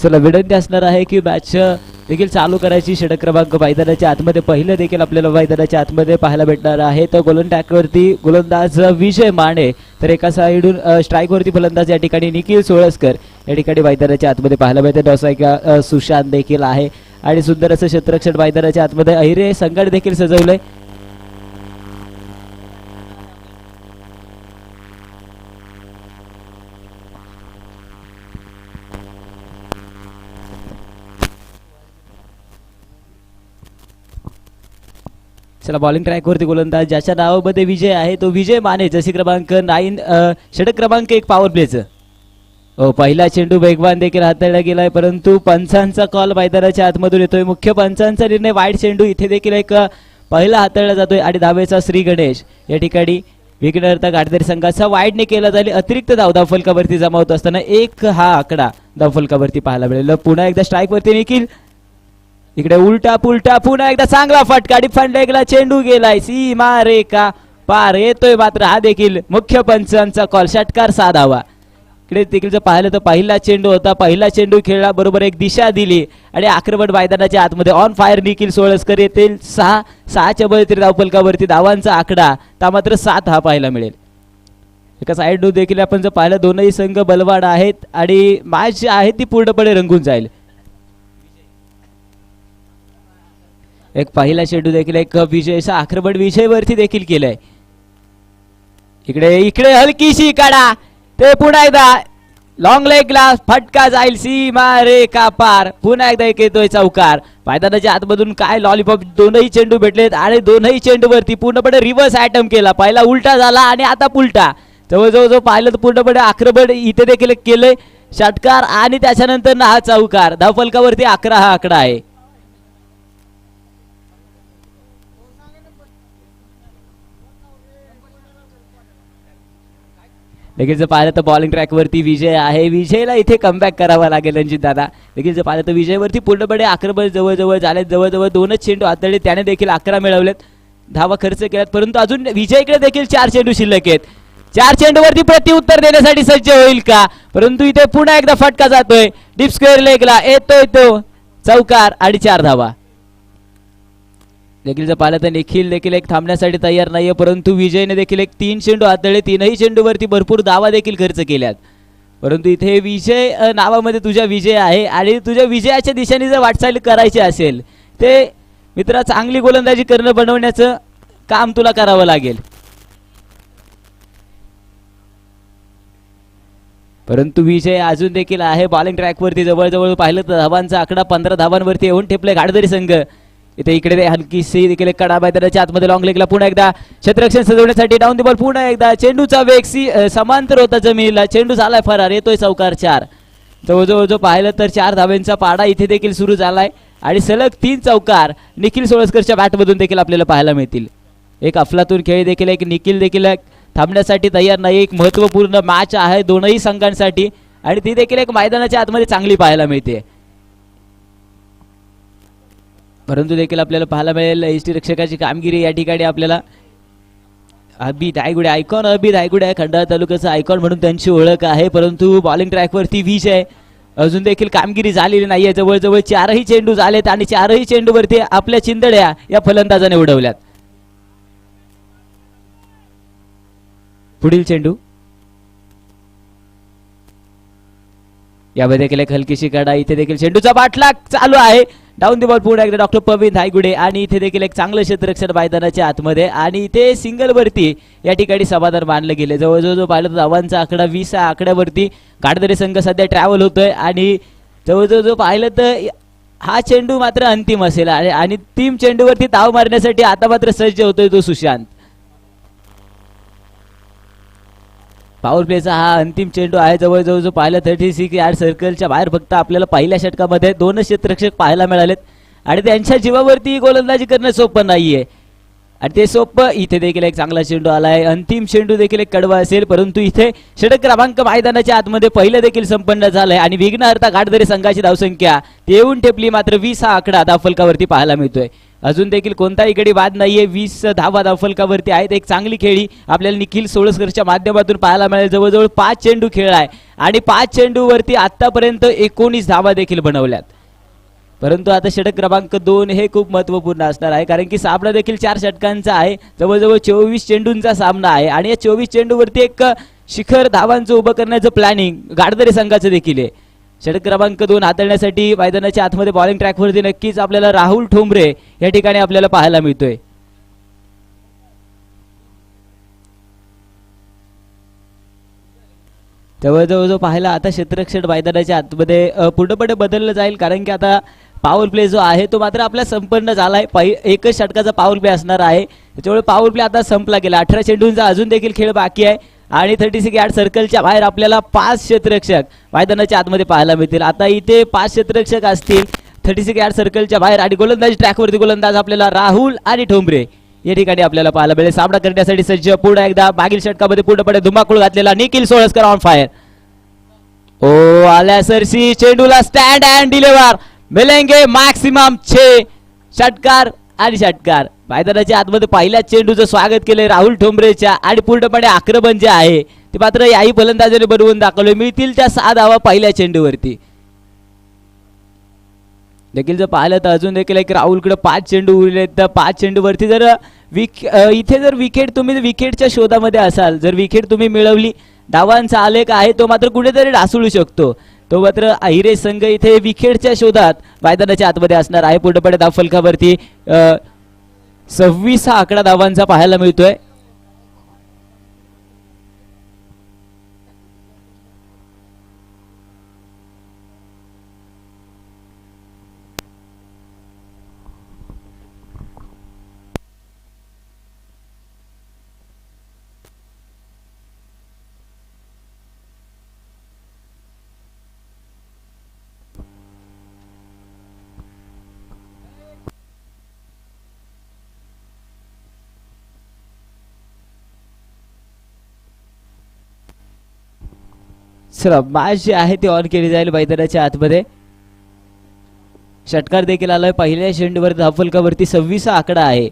चला विनंती असणार आहे की मॅच देखील चालू करायची. षटक क्रमांक मैदानाच्या आतमध्ये पहिलं देखील आपल्याला मैदानाच्या आतमध्ये पाहायला भेटणार आहे. तर गोलंदाजवरती गोलंदाज विजय माने, तर एका साईडून स्ट्राईकवरती फलंदाज या ठिकाणी निखिल सोळसकर या ठिकाणी मैदानाच्या आतमध्ये पाहायला मिळते. डॉसायका सुशांत देखील आहे आणि सुंदर असं क्षेत्ररक्षण मैदानाच्या आतमध्ये अहिरे संघाने देखील सजवलंय. चला बॉलिंग ट्रॅकवरती गोलंदाज ज्याच्या नावामध्ये विजय आहे तो विजय माने, जशी क्रमांक 9 षटक क्रमांक 1 पॉवर प्लेचं. पहिला चेंडू वेगवान देखील हाताळला गेलाय, परंतु पंचांचा कॉल मैदानाच्या आतमधून येतोय. मुख्य पंचांचा निर्णय वाईड चेंडू इथे देखील एक पहिला हाताळला जातोय आणि धावेचा श्री गणेश या ठिकाणी विघ्नहर्ता गाडदेर संघाचा वाईडने केला जाईल. अतिरिक्त धावफलकावरती जमा होत असताना एक हा आकडा धावफलकावरती पाहायला मिळेल. पुन्हा एकदा स्ट्राईक वरती निखिल, इकडे उलटा पुलटा पुन्हा एकदा चांगला फटका डिफेंड लेगला चेंडू गेलाय सीमा रेखा पार येतोय, मात्र हा देखील मुख्य पंचांचा कॉल. षटकार 6 धावा. इकडे देखील जर पाहिलं तर पहिला चेंडू होता, पहिला चेंडू खेळला बरोबर एक दिशा दिली आणि आक्रमण मैदानाच्या आतमध्ये ऑन फायर निखिल सोळसकर येतील. 6च्या बळीतील धावफलकावरती धावांचा आकडा ता मात्र 7 हा पाहायला मिळेल. एका साईड देखील आपण जर पाहिलं दोनही संघ बलवान आहेत आणि मॅच आहे ती पूर्णपणे रंगून जाईल. एक पहिला चेंडू देखील एक विजयचा आक्रमण विजयवरती देखील केलंय. इकडे इकडे हलकीशी काढा, ते पुन्हा एकदा लॉंग लेगला फटका जाईल सीमा रेखा पार. पुन्हा एकदा एक येतोय चौकार. मैदानाच्या आतमधून काय लॉलीपॉप, दोनही चेंडू भेटलेत आणि दोनही चेंडूवरती पूर्णपणे रिव्हर्स अटॅम्प्ट केला. पहिला उलटा झाला आणि आता पुलटा. जवळजवळ जो पाहिलं तर पूर्णपणे आक्रमण इथे देखील केलंय. षटकार आणि त्याच्यानंतर हा चौकार. धावफलकावरती 11 हा आकडा आहे. देखील जर पाहिलं तर बॉलिंग ट्रॅकवरती विजय आहे. विजयला इथे कमबॅक करावा लागेल रणजित दादा. देखील जर पाहिलं तर विजयवरती पूर्णपणे आक्रमण जवळजवळ झाले, जवळजवळ 2च चेंडू हाताळले, त्याने देखील 11 मिळवलेत, धावा खर्च केल्यात. परंतु अजून विजयकडे देखील 4 चेंडू शिल्लक आहेत. 4 चेंडूवरती प्रत्युत्तर देण्यासाठी सज्ज होईल का? परंतु इथे पुन्हा एकदा फटका जातोय डीप स्क्वेअर लेगला, येतोय तो चौकार आणि 4 धावा. देखील जर पाहिलं तर निखिल देखील एक थांबण्यासाठी तयार नाहीये, परंतु विजयने देखील एक 3 चेंडू हाताळले, 3ही चेंडूवरती भरपूर धावा देखील खर्च केल्यात. परंतु इथे विजय नावामध्ये तुझ्या विजय आहे आणि तुझ्या विजयाच्या दिशेने जर वाटचाल करायची असेल ते मित्रा चांगली गोलंदाजी करणं बनवण्याचं काम तुला करावं लागेल. परंतु विजय अजून देखील आहे बॉलिंग ट्रॅकवरती. जवळजवळ पाहिलं तर धावांचा आकडा 15 धावांवरती येऊन ठेपले गाडदरी संघ. इथे इकडे हलकीशी देखील एक कडा मैदानाच्या आतमध्ये लॉंग लेगला पुन्हा एकदा क्षेत्ररक्षण सजवण्यासाठी डाऊन द बॉल. पुन्हा एकदा चेंडूचा वेग समांतर होता जमिनीला, चेंडू झालाय फरार, येतोय चौकार 4. जवळजवळ जो पाहिलं तर 4 धावांचा पाडा इथे देखील सुरू झालाय आणि सलग 3 चौकार निखिल सोळसकरच्या बॅटमधून देखील आपल्याला पाहायला मिळतील. एक अफलातून खेळ देखील, एक निखिल देखील थांबण्यासाठी तयार नाही. एक महत्त्वपूर्ण मॅच आहे दोनही संघांसाठी आणि ती देखील एक मैदानाच्या आतमध्ये चांगली पाहायला मिळते. परंतु देखील आपल्याला पाहायला मिळेल एसटी रक्षकाची कामगिरी या ठिकाणी. आपल्याला अभि धायगुडे आयकॉन, अभि धायगुडे खंडाळा तालुक्याचा आयकॉन म्हणून त्यांची ओळख आहे. परंतु बॉलिंग ट्रॅकवरती विजय अजून देखील कामगिरी झालेली नाहीये. जवळजवळ 4ही चेंडू झालेत आणि 4ही चेंडूवरती आपल्या चिंदड्या या फलंदाजाने उडवल्यात. पुढील चेंडू यामध्ये देखील एक हलकीशी कडा. इथे देखील चेंडूचा बाटला चालू आहे. डाऊन द बॉल पुढे एकदा डॉक्टर प्रवीण धायगुडे आणि इथे देखील एक चांगलं क्षेत्ररक्षण मैदानाच्या आतमध्ये आणि इथे सिंगल वरती या ठिकाणी समाधान मानलं गेले. जवळजवळ जो पाहिलं तर धावांचा आकडा 20 आकड्यावरती गाडदरे संघ सध्या ट्रॅव्हल होतोय आणि जवळजवळ जो पाहिलं तर हा चेंडू मात्र अंतिम असेल आणि अंतिम चेंडूवरती धाव मारण्यासाठी आता मात्र सज्ज होतोय तो सुशांत. पॉवर प्लेचा हा अंतिम चेंडू आहे. जवळजवळ जो पाहिलं 36 यार्ड सर्कलच्या बाहेर फक्त आपल्याला पहिल्या षटकामध्ये 2 क्षेत्ररक्षक पाहायला मिळालेत आणि त्यांच्या जीवावरती गोलंदाजी करणं सोपं नाहीये आणि ते सोपं. इथे देखील एक चांगला चेंडू आलाय. अंतिम चेंडू देखील एक कडवा असेल, परंतु इथे षटक क्रमांक मैदानाच्या आतमध्ये पहिलं देखील संपन्न झालंय आणि विघ्नहर्ता गाडदरे संघाची धावसंख्या येऊन ठेपली. मात्र 20 हा आकडा धावफलकावरती पाहायला मिळतोय. अजून देखील कोणताही गडी बाद नाहीये. 20 धावा धावफलकावरती आहेत. एक चांगली खेळी आपल्याला निखिल सोळसकरच्या माध्यमातून पाहायला मिळेल. जवळजवळ 5 चेंडू खेळलाय आणि 5 चेंडूवरती आतापर्यंत 19 धावा देखील बनवल्यात. परंतु आता षटक क्रमांक 2 हे खूप महत्त्वपूर्ण असणार आहे, कारण की सामना देखील 4 षटकांचा आहे. जवळजवळ 24 चेंडूंचा सामना आहे आणि या 24 चेंडूवरती एक शिखर धावांचं उभं करण्याचं प्लॅनिंग गाडदरे संघाचं देखील आहे. षटक क्रमांक 2 हाताळण्यासाठी मैदानाच्या आतमध्ये बॉलिंग ट्रॅकवरती नक्कीच आपल्याला राहुल ठोंबरे या ठिकाणी आपल्याला पाहायला मिळतोय. जवळजवळ पाहायला आता क्षेत्ररक्षण मैदानाच्या आतमध्ये पूर्णपणे बदललं जाईल, कारण की आता पॉवर प्ले जो आहे तो मात्र आपला संपन्न झालाय. एकच षटकाचा पॉवर प्ले असणार आहे, त्याच्यामुळे पॉवर प्ले आता संपला गेला. 18 चेंडूंचा अजून देखील खेळ बाकी आहे आणि 36 यार्ड सर्कलच्या बाहेर आपल्याला 5 क्षेत्ररक्षक मैदानाच्या आतमध्ये पाहायला मिळतील. आता इथे 5 क्षेत्ररक्षक असतील 36 यार्ड सर्कलच्या बाहेर आणि गोलंदाजी ट्रॅकवरती गोलंदाज आपल्याला राहुल आणि ठोंबरे या ठिकाणी आपल्याला पाहायला मिळेल. सामना करण्यासाठी सज्ज. पुढे एकदा मागील षटकामध्ये पूर्णपणे धुमाकूळ घातलेला निखिल सोळसकर ऑन फायर. ओ आल्या सरसी चेंडूला स्टँड अँड डिलिव्हर मिलेंगे मॅक्सिमम 6 षटकार आणि षटकार. मैदानाच्या आतमध्ये पहिल्याच चेंडूचं स्वागत केलंय राहुल ठोंबरेच्या आणि पूर्णपणे आक्रमण जे आहे ते मात्र याही फलंदाजाने बनवून दाखवले. मिळतील त्या 6 धावा पहिल्या चेंडूवरती. देखील जर पाहिलं तर अजून देखील एक राहुलकडे 5 चेंडू उरले, तर 5 चेंडूवरती जर इथे जर विकेट तुम्ही विकेटच्या शोधामध्ये असाल, जर विकेट तुम्ही मिळवली, धावांचा आलेख आहे तो मात्र कुठेतरी ढासळू शकतो. तो मात्र अहिरे संघ इथे विकेटच्या शोधात मैदानाच्या आतमध्ये असणार आहे. पूर्णपणे धावफलकावरती 26 हा आकडा धावांचा पाहायला मिळतोय. चला मॅच जी आहे ती ऑन केली जाईल मैदानाच्या आतमध्ये. षटकार देखील आलाय. पहिल्या चेंडूवर धावफलकावरती 26 हा आकडा आहे.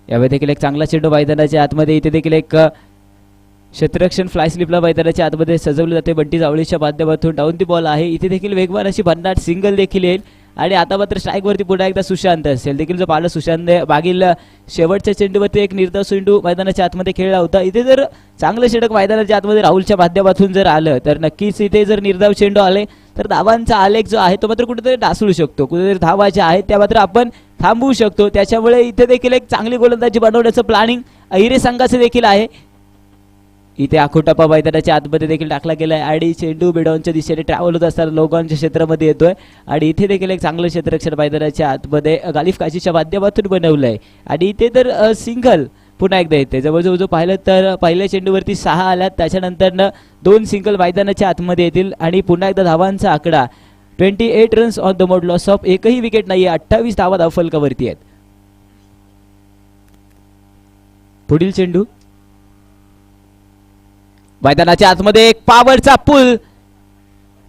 यावेळी देखील एक चांगला चेंडू मैदानाच्या आतमध्ये. इथे देखील एक क्षेत्ररक्षण फ्लाय स्लिपला मैदानाच्या आतमध्ये सजवले जाते. बंटी जावळीच्या माध्यमातून डाऊन दी बॉल आहे. इथे देखील वेगवान अशी भन्नाट सिंगल देखील येईल आणि आता मात्र स्ट्राईकवरती पुन्हा एकदा सुशांत असेल. देखील जो पाहिलं सुशांतने मागील शेवटच्या चेंडूवरती एक निर्धाव चेंडू मैदानाच्या आतमध्ये खेळला होता. इथे जर चांगलं षटक मैदानाच्या आतमध्ये राहुलच्या माध्यमातून जर आलं तर नक्कीच इथे जर निर्धाव चेंडू आले तर धावांचा आलेख जो आहे तो मात्र कुठेतरी ढासळू शकतो. कुठेतरी धावा ज्या आहेत त्या मात्र आपण थांबवू शकतो. त्याच्यामुळे इथे देखील एक चांगली गोलंदाजी बनवण्याचं प्लॅनिंग अहिरे संघाचे देखील आहे. इथे आखोटप्पा मैदानाच्या आतमध्ये देखील टाकला गेलाय आणि चेंडू मिडॉनच्या दिशेने ट्रॅव्हल होत असताना लोकांच्या क्षेत्रामध्ये येतोय आणि इथे देखील एक चांगलं क्षेत्ररक्षण मैदानाच्या आतमध्ये गालिफ काशीच्या माध्यमातून बनवलंय आणि इथे तर सिंगल पुन्हा एकदा येते. जवळजवळ पाहिलं तर पहिल्या चेंडूवरती 6 आल्यात, त्याच्यानंतर 2 सिंगल मैदानाच्या आतमध्ये येतील आणि पुन्हा एकदा धावांचा आकडा 28 runs on the mode. Loss of एकही विकेट नाहीये. 28 धावा धावफलकावरती आहेत. पुढील चेंडू मैदानाच्या आतमध्ये एक पावरचा पुल.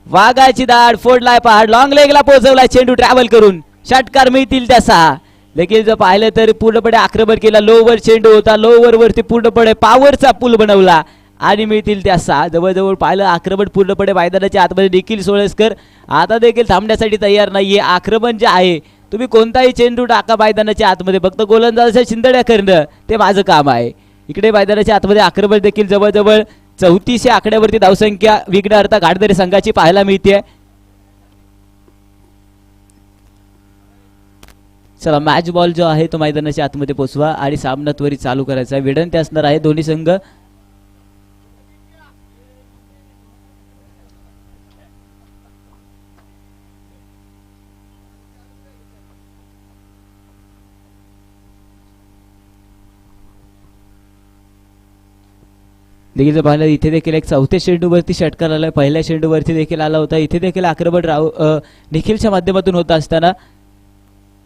वाघाची दाढ फोडलाय पहाड. लॉंग लेगला पोहोचवलाय चेंडू ट्रॅव्हल करून. षटकार मिळतील त्या 6. देखील जर पाहिलं तर पूर्णपणे आक्रमण केला. लोवर चेंडू होता. लोवर वरती पूर्णपणे पावरचा पूल बनवला आणि मिळतील त्या 6. जवळजवळ पाहिलं आक्रमण पूर्णपणे मैदानाच्या आतमध्ये. निखिल सोळसकर आता देखील थांबण्यासाठी तयार नाहीये. आक्रमण जे आहे तुम्ही कोणताही चेंडू टाका मैदानाच्या आतमध्ये, फक्त गोलंदाजाच्या चिंदड्या करणं ते माझं काम आहे. इकडे मैदानाच्या आतमध्ये आक्रमण देखील जवळजवळ 34 या आकड्यावरती धावसंख्या विघ्नहर्ता गाडदरे संघाची पाहायला मिळते. चला मॅच बॉल जो आहे तो मैदानाच्या आतमध्ये पोचवा आणि सामना त्वरित चालू करायचा. विनंती असणार आहे दोन्ही संघ देखील जर पाहिलं इथे देखील एक 4थ्या चेंडूवरती षटकार आलाय. पहिल्या चेंडूवरती देखील आला होता. इथे देखील आक्रमण निखिलच्या माध्यमातून होत असताना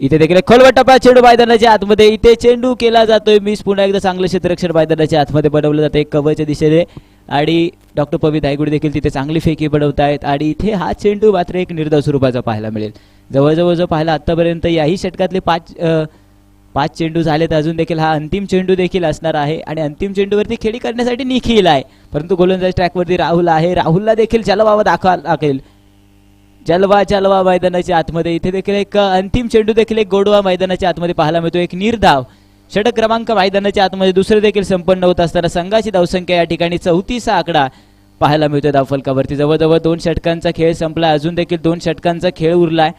इथे देखील एक खोलवर टप्पा चेंडू मैदानाच्या आतमध्ये. इथे चेंडू केला जातोय मिस. पुन्हा एकदा चांगलं क्षेत्ररक्षण मैदानाच्या आतमध्ये बनवलं जातं एक कव्हरच्या दिशेने आणि डॉक्टर पवी धायगुडे देखील तिथे चांगली फेकी बनवत आहेत आणि इथे हा चेंडू मात्र एक निर्धाव स्वरूपाचा पाहायला मिळेल. जवळजवळ जो पाहिला आतापर्यंत याही षटकातले पाच चेंडू झालेत, अजून देखील हा अंतिम चेंडू देखील असणार आहे आणि अंतिम चेंडूवरती खेळी करण्यासाठी निखिल आहे, परंतु गोलंदाज ट्रॅकवरती राहुल आहे. राहुलला देखील जलवावा दाखवा लागेल. जलवा मैदानाच्या आतमध्ये इथे देखील एक अंतिम चेंडू देखील एक गोडवा मैदानाच्या आतमध्ये पाहायला मिळतो. एक निर्धाव षटक क्रमांक मैदानाच्या आतमध्ये दुसरे देखील संपन्न होत असताना संघाची धावसंख्या या ठिकाणी 34 आकडा पाहायला मिळतोय धावफलकावरती. जवळजवळ 2 षटकांचा खेळ संपला, अजून देखील 2 षटकांचा खेळ उरलाय.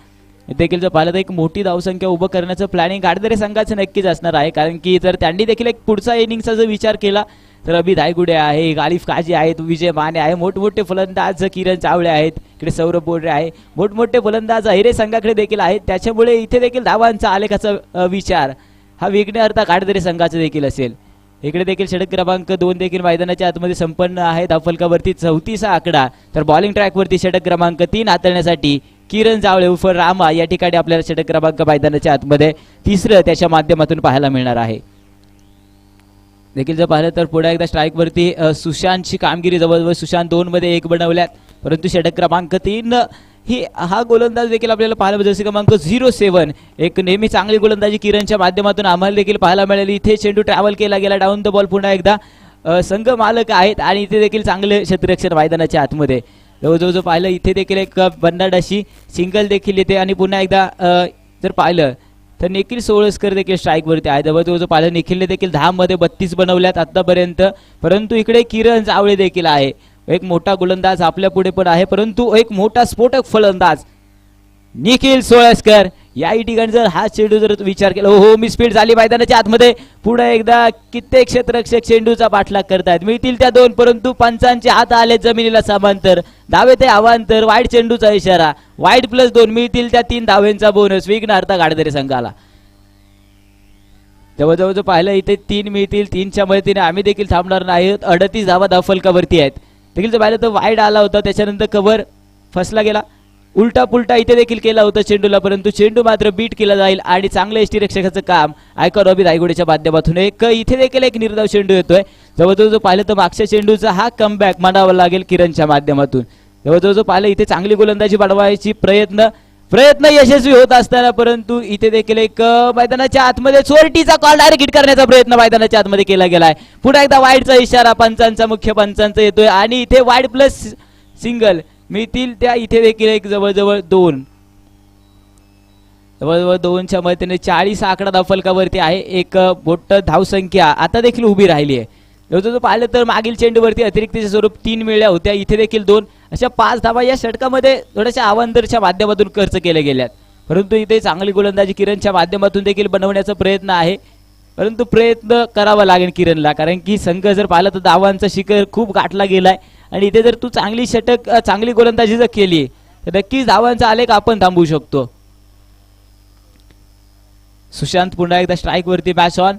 देखील जर पाहिलं तर एक मोठी धावसंख्या उभं करण्याचं प्लॅनिंग गाडदरे संघाचं नक्कीच असणार आहे, कारण की जर त्यांनी देखील एक पुढचा इनिंगचा जर विचार केला तर अभि धायगुडे आहे, गालिफ काजी आहेत, विजय माने आहे, मोठमोठे फलंदाज किरण चावळे आहेत, इकडे सौरभ बोर्डे आहे, मोठमोठे फलंदाज अहिरे संघाकडे देखील आहेत. त्याच्यामुळे इथे देखील धावांचा आलेखाचा विचार हा वेगळ्या गाडदरे संघाचा देखील असेल. इकडे देखील षटक क्रमांक 2 देखील मैदानाच्या आतमध्ये संपन्न आहे. धावफलकावरती 34 आकडा. तर बॉलिंग ट्रॅकवरती षटक क्रमांक 3 हाताळण्यासाठी किरण जावळे उर्फ रामा या ठिकाणी आपल्याला षटक क्रमांक मैदानाच्या आतमध्ये तिसरं त्याच्या माध्यमातून पाहायला मिळणार आहे. देखील जर पाहिलं तर पुढे एकदा स्ट्राईकवरती सुशांतची कामगिरी जवळजवळ सुशांत 2 मध्ये 1 बनवल्यात, परंतु षटक क्रमांक 3 ही हा गोलंदाज देखील आपल्याला पाहायला मिळतो. जर्सी क्रमांक 07 एक नेहमी चांगली गोलंदाजी किरणच्या माध्यमातून आम्हाला देखील पाहायला मिळाली. इथे चेंडू ट्रॅव्हल केला गेला डाऊन द बॉल. पुन्हा एकदा संघ मालक आहेत आणि इथे देखील चांगले क्षेत्ररक्षण मैदानाच्या आतमध्ये. जवळजवळ पाहिलं इथे देखील एक बन्नाड अशी सिंगल देखील येते आणि पुन्हा एकदा जर पाहिलं तर निखिल सोळसकर देखील स्ट्राईकवरती आहे. जवळजवळ पाहिलं निखिलने देखील 10 मध्ये 32 बनवल्यात आतापर्यंत, परंतु इकडे किरण जावळे देखील आहे. एक मोठा गोलंदाज आपल्या पुढे पण आहे, परंतु एक मोठा स्फोटक फलंदाज निखिल सोळसकर या ठिकाणी जर हा चेंडू जर विचार केला, हो मिसफील्ड झाली मैदानाच्या आतमध्ये. पुढे एकदा कित्येक क्षेत्ररक्षक चेंडूचा पाठलाग करतायत, मिळतील त्या 2, परंतु पंचांचे हात आले जमिनीला समांतर. धावे ते अवांतर, वाईड चेंडूचा इशारा, वाईड +2 मिळतील त्या 3 धावेंचा बोनस विघ्नहर्ता गाडदरे संघाला. जवळजवळ पाहिलं इथे 3 मिळतील, 3च्या मदतीने आम्ही देखील थांबणार नाही. 38 धावा धावफलकावरती आहेत. देखील जर पाहिलं तर वाईड आला होता, त्याच्यानंतर कव्हर फसला गेला, उलटा पुलटा इथे देखील केला होता चेंडूला, परंतु चेंडू मात्र बीट केला जाईल आणि चांगलं यष्टीरक्षकाचं काम आयकर अभि धायगुडेच्या माध्यमातून एक इथे देखील एक निर्धाव चेंडू येतोय. जवळजवळ पाहिलं तर मागच्या चेंडूचा हा कमबॅक म्हणावा लागेल किरणच्या माध्यमातून. जवळजवळ पाहिलं इथे चांगली गोलंदाजी वाढवायची प्रयत्न यशस्वी होत असताना, परंतु इथे देखील एक मैदानाच्या आतमध्ये चोरटीचा कॉल डायरेक्ट हिट करण्याचा प्रयत्न मैदानाच्या आतमध्ये केला गेलाय. पुन्हा एकदा वाईडचा इशारा पंचांचा मुख्य पंचांचा येतोय आणि इथे वाईड प्लस सिंगल मिळतील त्या इथे देखील एक जवळजवळ 2च्या मदतीने 40 आकडा धावफलकावरती आहे. एक मोठं धावसंख्या आता देखील उभी राहिली आहे. जवळजवळ पाहिलं तर मागील चेंडूवरती अतिरिक्तचे स्वरूप 3 मिळल्या होत्या, इथे देखील 2 अशा 5 धावा या षटकामध्ये थोड्याशा अवांतरच्या माध्यमातून खर्च केले गेल्यात, परंतु इथे चांगली गोलंदाजी किरणच्या माध्यमातून देखील बनवण्याचा प्रयत्न आहे. परंतु प्रयत्न करावा लागेल किरणला, कारण की संघ जर पाहिलं तर धावांचा शिखर खूप गाठला गेलाय आणि इथे जर तू चांगली गोलंदाजी जर केली तर नक्कीच धावांचा आलेख आपण थांबवू शकतो. सुशांत पुन्हा एकदा स्ट्राईक वरती बॅट्स ऑन.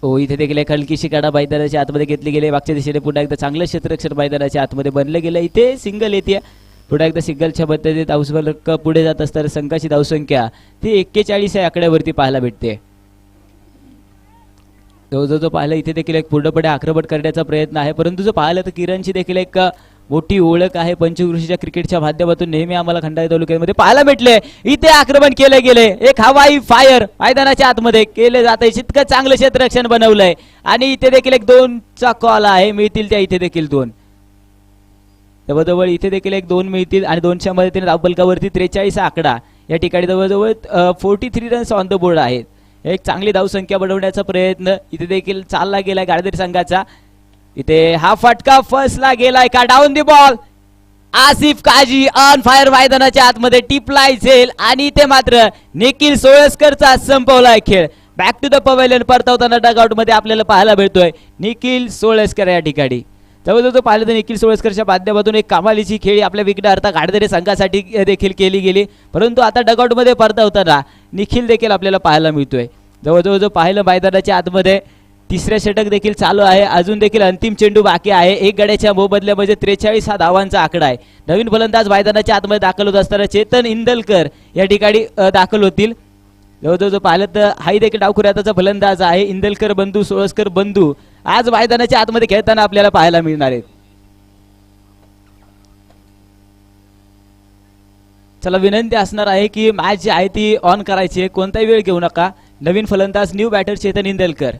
हो इथे देखील एक हलकीशी काढा मैदानाच्या आतमध्ये घेतली गेली. मागच्या दिशेने पुन्हा एकदा चांगलं क्षेत्ररक्षण मैदानाच्या आतमध्ये बनलं गेलं. इथे सिंगल येते, पुन्हा एकदा सिंगलच्या मदतीने धावफलक पुढे जात असताना संघाची धावसंख्या ती 41 या आकड्यावरती पाहायला भेटते. जो पाहिलं इथे देखील एक पूर्णपणे आक्रमण करण्याचा प्रयत्न आहे, परंतु जो पाहिलं तर किरणची देखील एक मोठी ओळख आहे पंचक्रोशीच्या क्रिकेटच्या माध्यमातून नेहमी आम्हाला खंडाळी तालुक्यामध्ये पाहायला भेटले. इथे आक्रमण केले गेले, एक हवाई फायर मैदानाच्या आतमध्ये केले जाते. इतकं चांगलं क्षेत्ररक्षण बनवलंय आणि इथे देखील एक 2चा कॉल आहे, मिळतील त्या इथे देखील 2. जवळजवळ इथे देखील एक 2 मिळतील आणि 2च्या मदतीने धावफलकावरती 43 आकडा या ठिकाणी जवळजवळ 43 रन्स ऑन द बोर्ड आहेत. एक चांगली धावसंख्या बनवण्याचा प्रयत्न इथे देखील चालला गेलाय गाडदरे संघाचा. इथे हा फटका फसला गेलाय का, down the ball. Asif Kazi on fire मैदानाच्या आतमध्ये टिपलाय झेल आणि इथे मात्र निखिल सोळसकरचा संपवलाय खेळ. बॅक टू द पवेलियन परतवताना डगआउट मध्ये आपल्याला पाहायला भेटतोय निखिल सोळसकर या ठिकाणी. जवळजवळ पाहिलं तर निखिल सोळसकरच्या माध्यमातून एक कमालीची खेळी आपल्या विघ्नहर्ता गाडदरे संघासाठी देखील केली गेली, परंतु आता डगआउट मध्ये परतवताना निखिल देखील आपल्याला पाहायला मिळतोय. जवळजवळ पाहिलं मैदानाच्या आतमध्ये 3रे षटक देखील चालू आहे, अजून देखील अंतिम चेंडू बाकी आहे. 1 गड्याच्या मोबदल्यामध्ये 43 हा धावांचा आकडा आहे. नवीन फलंदाज मैदानाच्या आतमध्ये दाखल होत असताना चेतन इंदलकर या ठिकाणी दाखल होतील. जवळजवळ पाहिलं तर हाही देखील डावखुऱ्याचा फलंदाज आहे. इंदलकर बंधू सोळसकर बंधू आज मैदानाच्या आतमध्ये खेळताना आपल्याला पाहायला मिळणार आहेत. चला विनंती असणार आहे की मॅच जी आहे ती ऑन करायची आहे, कोणताही वेळ घेऊ नका. नवीन फलंदाज न्यू बॅटर चेतन इंदलकर.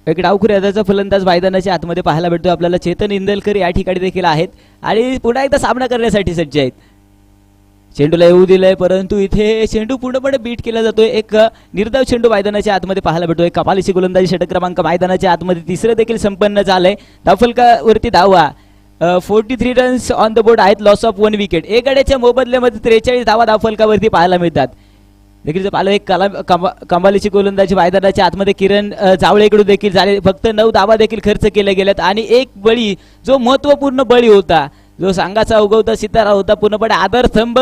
एक डावखुऱ्याचा फलंदाज मैदानाच्या आतमध्ये पाहायला भेटतो आपल्याला. चेतन इंदलकर या ठिकाणी देखील आहेत आणि पुन्हा एकदा सामना करण्यासाठी सज्ज आहेत. चेंडूला येऊ दिलंय परंतु इथे चेंडू पूर्णपणे बीट केला जातोय. एक निर्धाव चेंडू मैदानाच्या आतमध्ये पाहायला भेटतोय. कमालीची गोलंदाजी षटक क्रमांक मैदानाच्या आतमध्ये तिसरं देखील संपन्न झालंय. धावफलकावरती धावा 43 रन्स ऑन द बोर्ड आहेत. Loss of 1 wicket. एक गड्याच्या मोबदल्यामध्ये 43 धावा धावफलकावरती पाहायला मिळतात. देखील पाहिलं एक कमालीची गोलंदाजी मैदानाच्या आतमध्ये किरण जावळेकडून देखील झाले. फक्त 9 धावा देखील खर्च केल्या गेल्यात आणि एक बळी जो महत्वपूर्ण बळी होता, जो संघाचा उगवता सितारा होता, पूर्णपणे आधारस्तंभ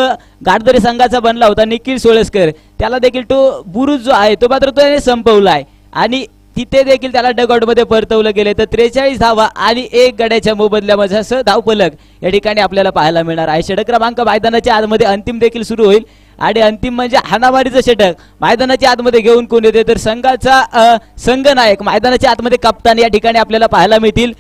गाडदरी संघाचा बनला होता निखिल सोळसकर, त्याला देखील तो बुरुज जो आहे तो मात्र त्याने संपवलाय आणि तिथे देखील त्याला डगआउट मध्ये परतवलं गेले. तर 43 धावा आणि एक गड्याच्या मोबदल्यामध्ये असं धावफलक या ठिकाणी आपल्याला पाहायला मिळणार आहे. षटक क्रमांक मैदानाच्या आतमध्ये अंतिम देखील सुरू होईल आणि अंतिम म्हणजे हाणामारीचं षटक मैदानाच्या आतमध्ये घेऊन कोण येते तर संघाचा संघनायक मैदानाच्या आतमध्ये कप्तान या ठिकाणी आपल्याला पाहायला मिळतील.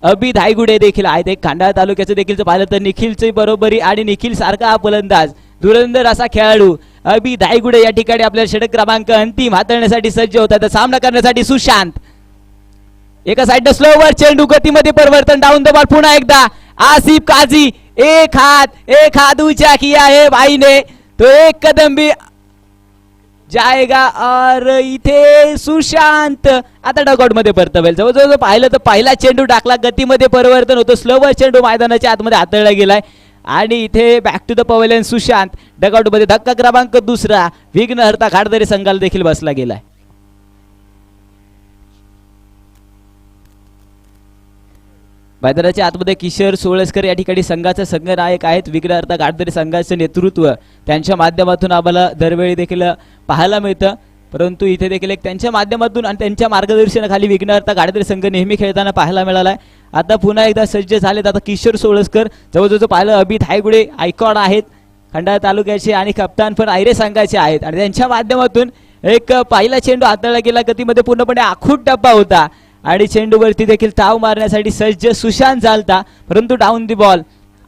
अभि धायगुडे देखील आहेत. एक खंडाळा तालुक्याचं देखील पाहिलं तर निखिलची बरोबरी आणि निखिल सारखा हा फलंदाज धुरंधर असा खेळाडू अभि धायगुडे या ठिकाणी आपल्या षटक क्रमांक अंतिम हाताळण्यासाठी सज्ज होतात. सामना करण्यासाठी सुशांत एका साइड स्लोवर चेंडू गतीमध्ये परिवर्तन. डाऊन द बॉल पुन्हा एकदा आसिफ काझी एक हाथ ऊंचा किया है भाई ने तो एक कदम भी जाएगा और इथे सुशांत आता डगआउट मध्ये परतवेल. जवळजवळ पाहिलं तर पहिला चेंडू टाकला, गतीमध्ये परिवर्तन होतं, स्लोवर चेंडू मैदानाच्या आतमध्ये हाताळला गेलाय आणि इथे back to the pavilion Sushant dugout मध्ये. धक्का क्रमांक दुसरा विघ्नहर्ता घाटदरी संघाला देखील बसला गेलाय. मैदानाच्या आतमध्ये किशोर सोळसकर या ठिकाणी संघाचे संघनायक आहेत. विघ्नहर्ता घाटदरी संघाचे नेतृत्व त्यांच्या माध्यमातून आम्हाला दरवेळी देखील पाहायला मिळतं, परंतु इथे देखील एक त्यांच्या माध्यमातून आणि त्यांच्या मार्गदर्शनाखाली विघ्नहर्ता घाटदरी संघ नेहमी खेळताना पाहायला मिळालाय. आता पुन्हा एकदा सज्ज झालेत. आता किशोर सोळसकर जवळजवळ पाहिलं अभि धायगुडे आयकॉन आहेत खंडाळा तालुक्याचे आणि कप्तान पण आयरे संघाचे आहेत आणि त्यांच्या माध्यमातून एक पहिला चेंडू हाताळला गेला. गतीमध्ये पूर्णपणे आखूट डब्बा होता आणि चेंडूवरती देखील ताव मारण्यासाठी सज्ज सुशांत झालता, परंतु down the ball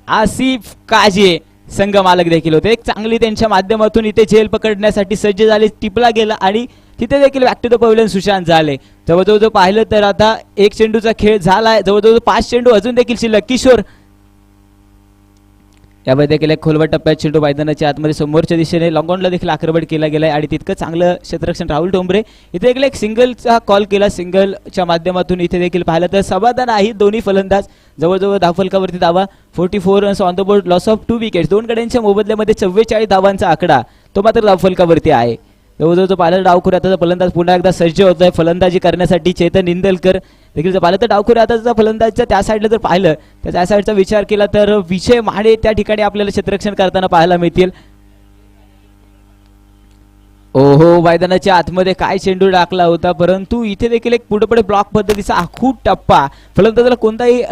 Asif Kazi संघ मालक देखील होते. एक चांगली त्यांच्या माध्यमातून इथे झेल पकडण्यासाठी सज्ज झाले, टिपला गेला आणि तिथे देखील back to the pavilion Sushant झाले. जवळजवळ पाहिलं तर आता एक चेंडूचा खेळ झालाय. जवळजवळ 5 चेंडू अजून देखील शिल्लक. किशोर यामध्ये देखील एक खोलवर टप्प्यात चेंडू मैदानाच्या आतमध्ये समोरच्या दिशेने लॉंगॉनला देखील आक्रमण केला गेलाय आणि तितकं चांगलं क्षेत्ररक्षण राहुल डोंबरे इथे देखील एक सिंगलचा कॉल केला. सिंगलच्या माध्यमातून इथे देखील पाहिलं तर समाधान आहे. दोन्ही फलंदाज जवळजवळ धावफलकावरती धावा 44 runs on the board, loss of 2 wickets. 2 गड्यांच्या मोबदल्यामध्ये 44 धावांचा आकडा तो मात्र धावफलकावरती आहे. जवळजवळ पाहिलं डावखुऱ्याचा फलंदाज पुन्हा एकदा सज्ज होत आहे फलंदाजी करण्यासाठी. चेतन इंदलकर देखील जर पाहिलं तर डावखुऱ्याचा फलंदाजच्या त्या साईडला जर पाहिलं तर त्या साईडचा विचार केला तर विजय माने त्या ठिकाणी आपल्याला क्षेत्ररक्षण करताना पाहायला मिळतील. ओहो, मैदानाच्या आतमध्ये काय चेंडू टाकला होता, परंतु इथे देखील एक पुढे ब्लॉक पद्धतीचा आखूट टप्पा, फलंदाजाला कोणताही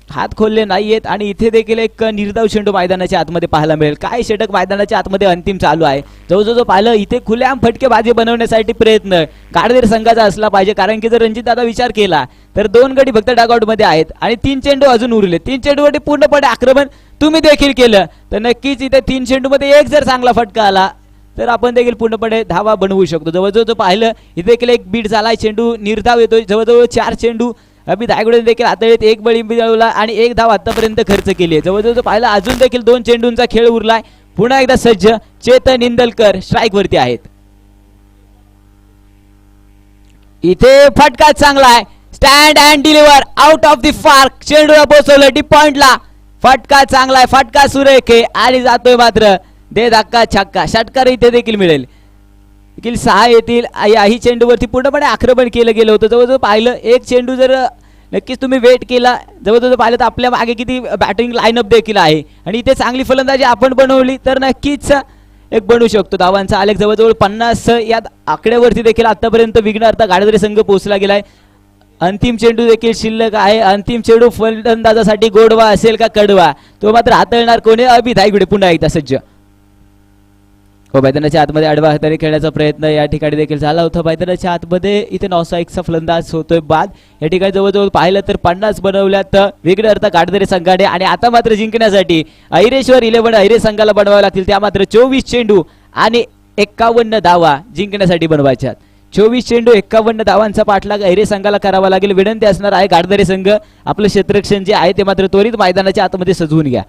हात खोलले नाहीयेत आणि इथे देखील एक निर्धाव चेंडू मैदानाच्या आतमध्ये पाहायला मिळेल. काय षटक मैदानाच्या आतमध्ये अंतिम चालू आहे. जवळजवळ पाहिलं इथे खुल्याम फटकेबाजी बनवण्यासाठी प्रयत्न गाडदरी संघाचा असला पाहिजे, कारण की जर रणजित दादा विचार केला तर 2 गडी फक्त डगआउट मध्ये आहेत आणि 3 चेंडू अजून उरले. 3 चेंडूवरती पूर्णपणे आक्रमण तुम्ही देखील केलं तर नक्कीच इथे 3 चेंडू मध्ये एक जर चांगला फटका आला तर आपण देखील पूर्णपणे धावा बनवू शकतो. जवळजवळ पाहिलं इथे देखील एक बीट झालाय, चेंडू निर्धाव येतोय. जवळजवळ 4 चेंडू अभि धायगुडे देखील हाताळीत, 1 बळी मिळवला आणि 1 धाव आतापर्यंत खर्च केली आहे. जवळजवळ पाहिलं अजून देखील 2 चेंडूंचा खेळ उरलाय. पुन्हा एकदा सज्ज चेतन इंदलकर स्ट्राईक वरती आहेत. इथे फटका चांगला आहे, stand and deliver out of the park. चेंडूला पोहोचवलं डीप पॉइंटला. फटका चांगला आहे, फटका सुरेख आहे आणि जातोय मात्र दे धक्का छक्का. षटकार इथे देखील मिळेल. देखील 6 येतील. याही चेंडूवरती पूर्णपणे आक्रमण केलं गेलं होतं. जवळजवळ पाहिलं एक चेंडू जर नक्कीच तुम्ही वेट केला, जवळजवळ पाहिलं तर आपल्या मागे किती बॅटिंग लाईनअप देखील आहे आणि इथे चांगली फलंदाजी आपण बनवली तर नक्कीच एक बनवू शकतो. धावांचा आलेख जवळजवळ 50 या आकड्यावरती देखील आतापर्यंत विघ्नहर्ता गाडदरी संघ पोहोचला गेलाय. अंतिम चेंडू देखील शिल्लक आहे. अंतिम चेंडू फलंदाजासाठी गोडवा असेल का कडवा, तो मात्र हाताळणार कोणी. अभि धायगुडे पुन्हा एकदा सज्ज. हो, मैदानाच्या आतमध्ये आडवा हाताने खेळण्याचा प्रयत्न या ठिकाणी देखील झाला होता. मैदानाच्या आतमध्ये इथे नॉसाईकचा फलंदाज होतोय बाद. या ठिकाणी जवळजवळ पाहिलं तर 50 बनवल्यात वेगळ्या अर्थ गाडदरे संघाने. आणि आता मात्र जिंकण्यासाठी ऐरेश्वर 11 ऐरे संघाला बनवावे लागतील. त्या मात्र 24 चेंडू आणि 51 धावा जिंकण्यासाठी बनवायच्यात. 24 चेंडू 51 धावांचा पाठलाग ऐरे संघाला करावा लागेल. विनंती असणार आहे गाडदरे संघ आपलं क्षेत्ररक्षण जे आहे ते मात्र त्वरित मैदानाच्या आतमध्ये सजवून घ्या.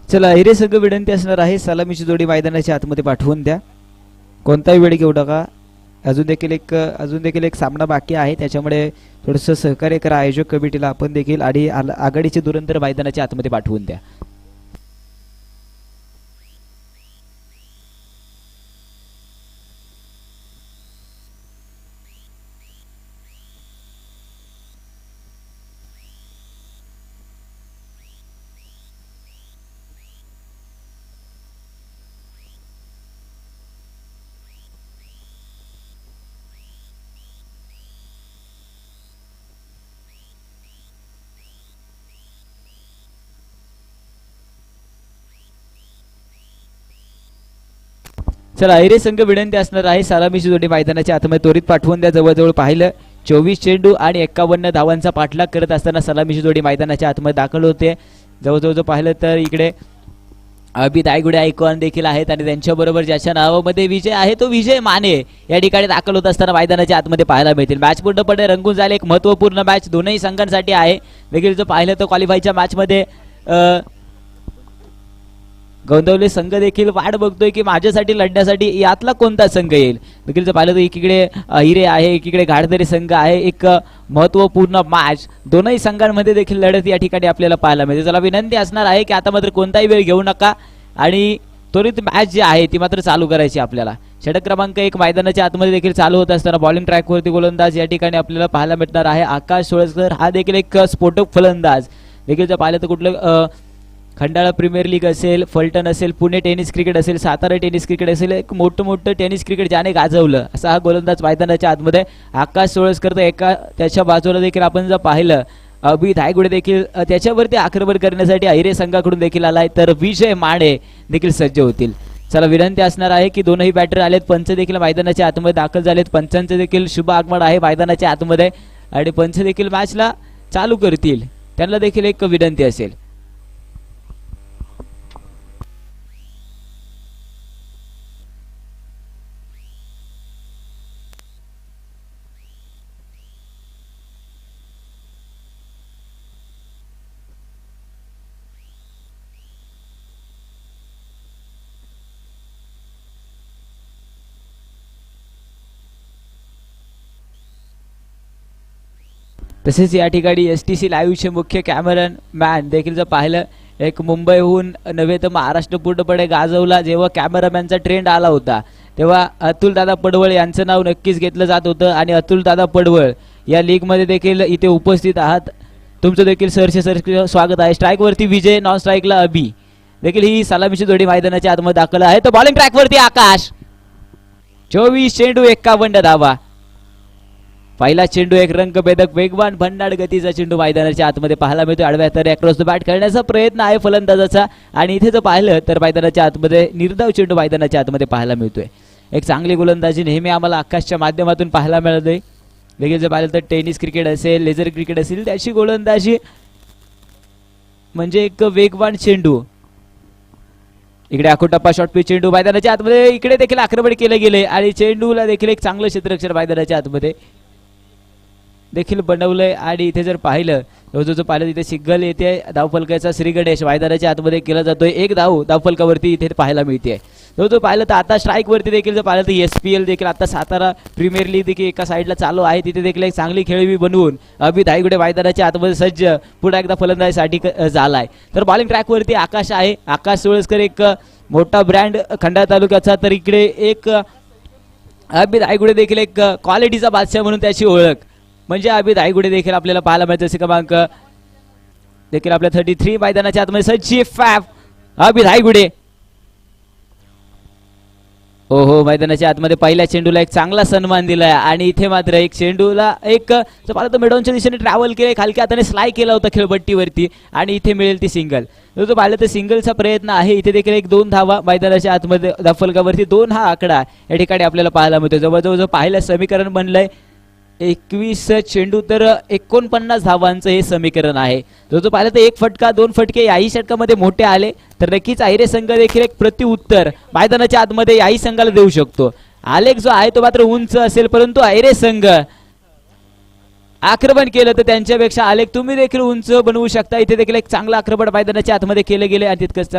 चला, ऐरे संघ विनंती असणार आहे सलामीची जोडी मैदानाच्या आतमध्ये पाठवून द्या. कोणताही वेळ घेऊ नका. अजून देखील एक सामना बाकी आहे, त्याच्यामुळे थोडंसं सहकार्य करा आयोजक कमिटीला आपण देखील. आणि आघाडीचे धुरंधर मैदानाच्या आतमध्ये पाठवून द्या. चला, ऐरे संघ विनंती असणार आहे सलामीची जोडी मैदानाच्या आतमध्ये त्वरित पाठवून द्या. जवळजवळ पाहिलं 24 चेंडू आणि 51 धावांचा पाठलाग करत असताना सलामीची जोडी मैदानाच्या आतमध्ये दाखल होते. जवळजवळ पाहिलं तर इकडे अभि दायगुडे ऐकवान देखील आहेत आणि त्यांच्याबरोबर ज्याच्या नावामध्ये विजय आहे तो विजय माने या ठिकाणी दाखल होत असताना मैदानाच्या आतमध्ये पाहायला मिळतील. मॅच पूर्णपणे रंगून झाले. एक महत्त्वपूर्ण मॅच दोनही संघांसाठी आहे. देखील जर पाहिलं तर क्वालिफायच्या मॅचमध्ये गोंदवले संघ देखील वाट बघतोय की माझ्यासाठी लढण्यासाठी यातला कोणता संघ येईल. देखील जर पाहिलं तर एकीकडे हिरे आहे, एकीकडे घाडदरे संघ आहे. एक महत्त्वपूर्ण मॅच दोनही संघांमध्ये देखील लढत या ठिकाणी आपल्याला पाहायला मिळते. चला, विनंती असणार आहे की आता मात्र कोणताही वेळ घेऊ नका आणि त्वरित मॅच जी आहे ती मात्र चालू करायची आपल्याला. षटक क्रमांक 1 मैदानाच्या आतमध्ये देखील चालू होत असताना बॉलिंग ट्रॅकवरती गोलंदाज या ठिकाणी आपल्याला पाहायला मिळणार आहे आकाश सोळसकर. हा देखील एक स्फोटक फलंदाज. देखील जर पाहिलं तर कुठलं खंडाळा प्रीमियर लीग असेल, फलटण असेल, पुणे टेनिस क्रिकेट असेल, सातारा टेनिस क्रिकेट असेल, एक मोठं टेनिस क्रिकेट ज्याने गाजवलं असा हा गोलंदाज मैदानाच्या आतमध्ये आकाश सोळसकर. तर एका त्याच्या बाजूला देखील आपण जर पाहिलं अभि धायगुडे देखील त्याच्यावरती आक्रमण करण्यासाठी ऐरे संघाकडून देखील आलाय. तर विजय माने देखील सज्ज होतील. चला, विनंती असणार आहे की दोनही बॅटर आलेत. पंच देखील मैदानाच्या आतमध्ये दाखल झालेत. पंचांचे देखील शुभ आगमन आहे मैदानाच्या आतमध्ये आणि पंच देखील मॅचला चालू करतील. त्यांना देखील एक विनंती असेल. तसेच या ठिकाणी STC लाईव्हचे मुख्य कॅमेरामॅन मॅन देखील जर पाहिलं, एक मुंबईहून नव्हे तर महाराष्ट्र पूर्णपणे गाजवला जेव्हा कॅमेरामॅनचा ट्रेंड आला होता, तेव्हा अतुलदादा पडवळ यांचं नाव नक्कीच घेतलं जात होतं. आणि अतुलदादा पडवळ या लीगमध्ये देखील इथे उपस्थित आहात, तुमचं देखील सरसे सर स्वागत आहे. स्ट्राईकवरती विजय, नॉन स्ट्राईकला अभि देखील ही सलामीची जोडी मैदानाच्या आतमध्ये दाखल आहे. तर बॉलिंग ट्रॅकवरती आकाश, 24 चेंडू 51 धावा. पहिला चेंडू एक रंगभेदक वेगवान भन्नाट गतीचा चेंडू मैदानाच्या आतमध्ये पाहायला मिळतो. आडव्या हाताने अक्रॉस द बॅट खेळण्याचा प्रयत्न आहे फलंदाजाचा. आणि इथे जर पाहिलं तर मैदानाच्या आतमध्ये निर्धाव चेंडू मैदानाच्या आतमध्ये पाहायला मिळतोय. एक चांगली गोलंदाजी नेहमी आम्हाला आकाशच्या माध्यमातून पाहायला मिळते. देखील जर पाहिलं तर टेनिस क्रिकेट असेल, लेझर क्रिकेट असेल, त्याची गोलंदाजी म्हणजे एक वेगवान चेंडू. इकडे आखोटप्पा शॉर्ट पिच चेंडू मैदानाच्या आतमध्ये, इकडे देखील आक्रमण केले गेले आणि चेंडूला देखील एक चांगलं क्षेत्ररक्षण मैदानाच्या आतमध्ये देखील बनवलंय. आणि इथे जर पाहिलं जो पाहिलं तिथे सिंगल येते धावफलकाचा श्री गणेश मैदानाच्या आतमध्ये केला जातोय. एक धाव धावफलकावरती इथे पाहायला मिळते. जो पाहिलं तर आता स्ट्राईक वरती देखील जर पाहिलं तर SPL देखील आता सातारा प्रीमियर लीग देखील एका साईडला चालू आहे, तिथे देखील एक चांगली खेळवी बनवून अभि धाईगुडे मैदानाच्या आतमध्ये सज्ज पुन्हा एकदा फलंदाजीसाठी झालाय. तर बॉलिंग ट्रॅकवरती आकाश आहे. आकाश सोळसकर एक मोठा ब्रँड खंडाळा तालुक्याचा, तर इकडे एक अभि धाईगुडे देखील एक क्वालिटीचा बादशाह म्हणून त्याची ओळख. म्हणजे अभि धाईगुडे देखील आपल्याला पाहायला मिळते. जसे क्रमांक देखील आपल्या 33 मैदानाच्या आतमध्ये सज्जी फॅफ अभि धाईगुडे. हो मैदानाच्या आतमध्ये पहिल्या चेंडूला एक चांगला सन्मान दिलाय. आणि इथे मात्र एक चेंडूला एक पाहिलं तर मिडॉनच्या दिशेने ट्रॅव्हल केले, खालच्या हाताने स्लाय केला होता खेळपट्टीवरती आणि इथे मिळेल ती सिंगल. जो पाहिलं तर सिंगलचा प्रयत्न आहे. इथे देखील एक 2 धावा मैदानाच्या आतमध्ये धावफलकावरती 2 हा आकडा या ठिकाणी आपल्याला पाहायला मिळतो. जवळजवळ जो पाहिलं समीकरण बनलंय 21 चेंडू तर 49 धावांचं हे समीकरण आहे. जो पाहिलं तर 1 फटका 2 फटके याही षटकामध्ये मोठे आले तर नक्कीच आयरे संघ देखील एक प्रत्युत्तर मैदानाच्या आतमध्ये याही संघाला देऊ शकतो. आलेख जो आहे तो मात्र उंच असेल, परंतु आयरे संघ आक्रमण केलं तर त्यांच्यापेक्षा आलेख तुम्ही देखील उंच बनवू शकता. इथे देखील एक चांगलं आक्रमण मैदानाच्या आतमध्ये केले गेले आणि तितकंच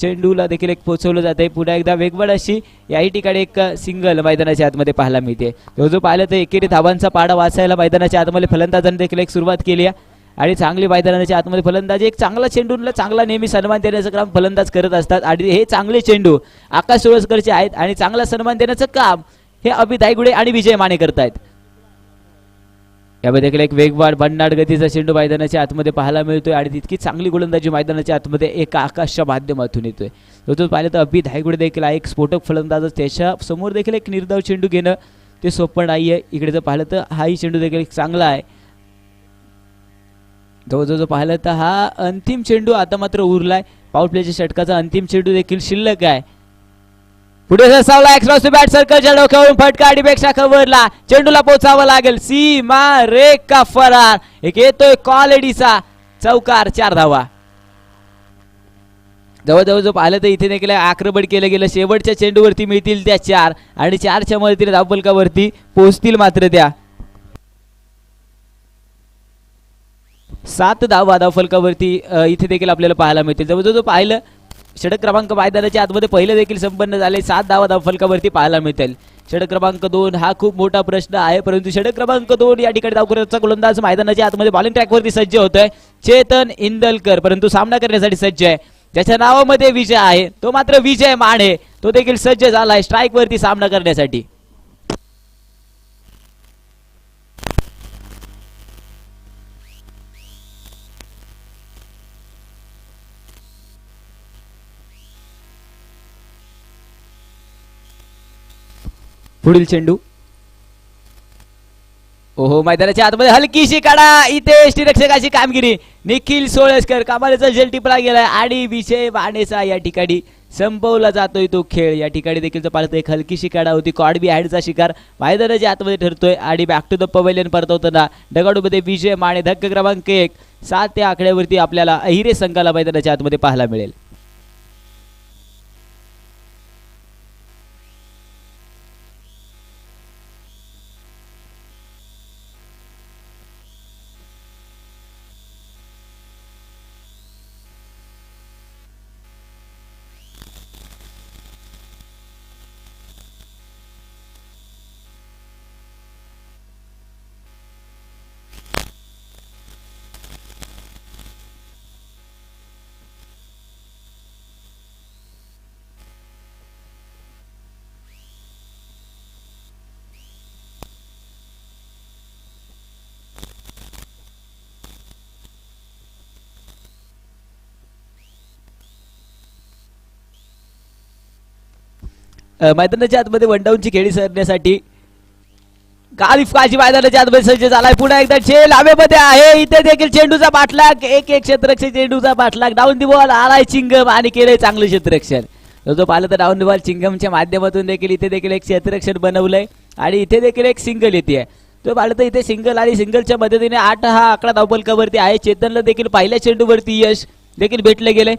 चेंडूला देखील एक पोहोचवलं जात आहे. पुन्हा एकदा वेगवान अशी याही ठिकाणी एक सिंगल मैदानाच्या आतमध्ये पाहायला मिळते. जो पाहिलं तर एकेरी धावांचा पाडा वाचायला मैदानाच्या आतमध्ये फलंदाजांनी देखील एक सुरुवात केली आहे. आणि चांगली मैदानाच्या आतमध्ये फलंदाजी, एक चांगला चेंडूला चांगला नेहमी सन्मान देण्याचं काम फलंदाज करत असतात. आणि हे चांगले चेंडू आकाश सोळसकरचे आहेत आणि चांगला सन्मान देण्याचं काम हे अभि धाईगुडे आणि विजय माने करतायत. यामध्ये देखील एक वेगवान भन्नाट गतीचा चेंडू मैदानाच्या आतमध्ये पाहायला मिळतोय आणि तितकी चांगली गोलंदाजी मैदानाच्या आतमध्ये एका आकाशच्या माध्यमातून येतोय. तो पाहिलं तर अभि धाईगुडे देखील एक स्फोटक फलंदाज, त्याच्या समोर देखील एक निर्धाव चेंडू घेणं ते सोपं नाहीये. इकडे जर पाहिलं तर हाही चेंडू देखील चांगला आहे. जवळजवळ पाहिलं तर हा अंतिम चेंडू आता मात्र उरलाय. पॉवर प्लेच्या षटकाचा अंतिम चेंडू देखील शिल्लक आहे. पुढे सरसावला एक्सट्रा बॅट सर्कलच्या डोक्यावरून फटका अडीपेक्षा कव्हरला, चेंडूला पोचावं लागेल. सीमा रेखा फरार, एक येतोय कॉलेडीचा चौकार, 4 धावा. जवळजवळ जो पाहिलं तर इथे देखील आक्रमण केलं गेलं. शेवटच्या चेंडूवरती मिळतील त्या 4 आणि 4च्या मदतीने धावफलकावरती पोहोचतील मात्र त्या 7 धावा धावफलकावरती इथे देखील आपल्याला पाहायला मिळते. जवळजवळ पाहिलं षटक क्रमांक मैदानाच्या आतमध्ये पहिले देखील संपन्न झाले. 7 धावा धावफलकावरती पाहायला मिळतील. षटक क्रमांक 2 हा खूप मोठा प्रश्न आहे, परंतु षटक क्रमांक 2 या ठिकाणी धावकऱ्याचा गोलंदाज मैदानाच्या आतमध्ये बॉलिंग ट्रॅकवरती सज्ज होतोय चेतन इंदलकर, परंतु सामना करण्यासाठी सज्ज आहे. ज्याच्या नावामध्ये विजय आहे तो मात्र विजय माने, तो देखील सज्ज झालाय स्ट्राईक वरती सामना करण्यासाठी. पुढील चेंडू ओहो मैदानाच्या आतमध्ये हलकीशी काढा. इथे यष्टीरक्षकाची कामगिरी, निखिल सोळसकर कामाचा जल टिपला गेलाय आणि विजय मानेचा या ठिकाणी संपवला जातोय तो खेळ. या ठिकाणी देखील तो पाहतो एक हलकीशी काढा होती, कॉडबी हॅडचा शिकार मैदानाच्या आतमध्ये ठरतोय आणि बॅक टू द पवेलियन परतवताना दगाडूमध्ये विजय माने धक्का क्रमांक 1 7 या आकड्यावरती आपल्याला अहिरे संघाला मैदानाच्या आतमध्ये पाहायला मिळेल. मैदानाच्या आतमध्ये वन डाऊनची खेळी सरण्यासाठी गालिफ काजी मैदानाच्या आतमध्ये सज्ज झालाय. पुन्हा एकदा झेल हवेमध्ये आहे. इथे देखील चेंडूचा पाठलाग, एक क्षेत्ररक्षक चेंडूचा पाठलाग, डाऊन दी बॉल आलाय चिंगम आणि केलंय चांगलं क्षेत्ररक्षण. जो पाहिलं तर डाऊन दी बॉल चिंगमच्या माध्यमातून देखील इथे देखील एक क्षेत्ररक्षण बनवलंय आणि इथे देखील एक सिंगल येते. तो पाहिलं तर इथे सिंगल आणि सिंगलच्या मदतीने 8 हा आकडा धावफलकावरती आहे. चेतनला देखील पहिल्या चेंडूवरती यश देखील भेटले गेले,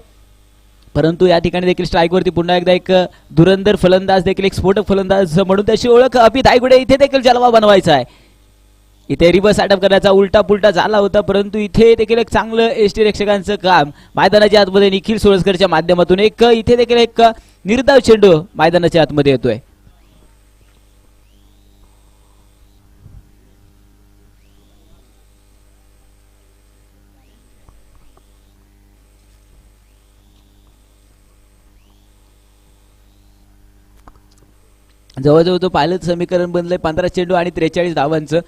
परंतु या ठिकाणी देखील स्ट्राईकवरती पुन्हा एकदा एक धुरंधर फलंदाज देखील एक स्फोटक फलंदाज म्हणून त्याची ओळख अभि धायगुडे. इथे देखील जलवा बनवायचा आहे. इथे रिव्हर्स अटॅक करण्याचा उलटा पुलटा झाला होता, परंतु इथे देखील एक चांगलं एसटी रक्षकांचं काम मैदानाच्या आतमध्ये निखिल सोळसकरच्या माध्यमातून एक इथे देखील एक निर्धाव चेंडू मैदानाच्या आतमध्ये येतोय. जवळजवळ तो पाहिलं समीकरण बनलंय 15 चेंडू आणि 43 धावांचं.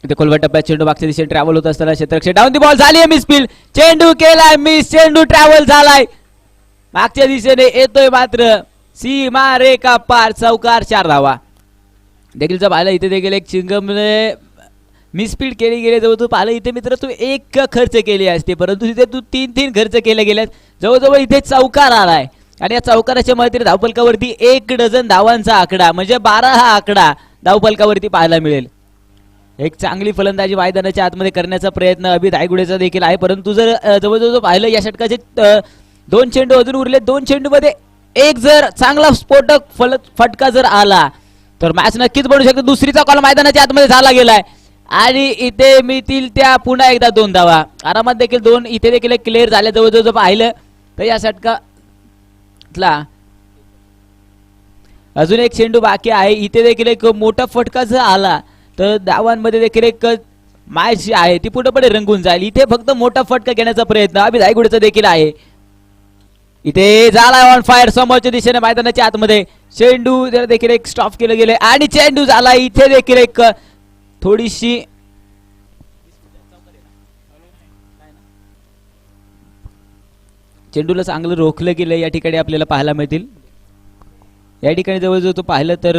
इथे खोलवर टप्प्यात चेंडू मागच्या दिशेने ट्रॅव्हल होत असताना क्षेत्ररक्षक डाऊन दी बॉल झाली मिस फील्ड. चेंडू केलाय मिस, चेंडू ट्रॅव्हल झालाय मागच्या दिशेने येतोय मात्र सीमा रेखा पार. चौकार 4 धावा देखील जर पाहिलं इथे देखील एक चिंगमने मिसफील्ड केली गेली. जवळ तू पाहिलं इथे मित्र तू एक खर्च केली असते, परंतु इथे तू 3 खर्च केले गेलेत. जवळजवळ इथे चौकार आलाय आणि या चौकाराच्या मदतीने धावफलकावरती 1 डझन धावांचा आकडा म्हणजे 12 हा आकडा धावफलकावरती पाहायला मिळेल. एक चांगली फलंदाजी मैदानाच्या आतमध्ये करण्याचा प्रयत्न अभि धायगुडेचा देखील आहे, परंतु जर जवळजवळ पाहिलं या षटकाचे 2 चेंडू अजून उरले. 2 चेंडूमध्ये एक जर चांगला स्फोटक फटका जर आला तर मॅच नक्कीच बनू शकते. दुसरीचा कॉल मैदानाच्या आतमध्ये झाला गेलाय आणि इथे मिळतील त्या पुन्हा एकदा 2 धावा. आरामात देखील 2 इथे देखील एक क्लिअर झाले. जवळजवळ पाहिलं तर या षटका अजून एक चेंडू बाकी आहे. इथे देखील एक मोठा फटका जर आला तर धावांमध्ये देखील एक मॅच आहे ती पुढे रंगून जाईल. इथे फक्त मोठा फटका घेण्याचा प्रयत्न अभि धायगुडेचा देखील आहे. इथे झालाय ऑन फायर समोरच्या दिशेने मैदानाच्या आतमध्ये. चेंडू देखील एक स्टॉप केलं गेले आणि चेंडू झाला इथे देखील एक थोडीशी चेंडूला चांगलं रोखलं गेलं या ठिकाणी आपल्याला पाहायला मिळतील. या ठिकाणी जवळजवळ तो पाहिलं तर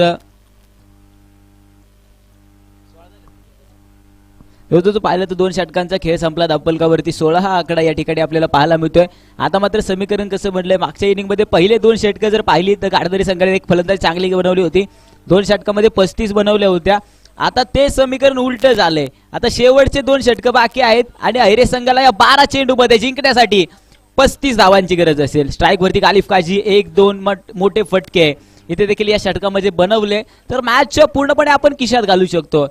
पाहिलं तर 2 षटकांचा खेळ संपला. धावफलकावरती 16 हा आकडा या ठिकाणी आपल्याला पाहायला मिळतोय. आता मात्र समीकरण कसं म्हटलंय, मागच्या इनिंग मध्ये पहिले 2 षटकं जर पाहिली तर गाडदरी संघाने एक फलंदाज चांगली बनवली होती. 2 षटकामध्ये 35 बनवल्या होत्या. आता ते समीकरण उलट झाले. आता शेवटचे 2 षटकं बाकी आहेत आणि अहिरे संघाला या 12 चेंडू मध्ये जिंकण्यासाठी 35 धावांची गरज असेल. स्ट्राईक वरती गालिफ काजी 1-2 मोठे फटके इथे देखील या षटकामध्ये बनवले तर मॅच पूर्णपणे आपण खिशात घालू शकतो.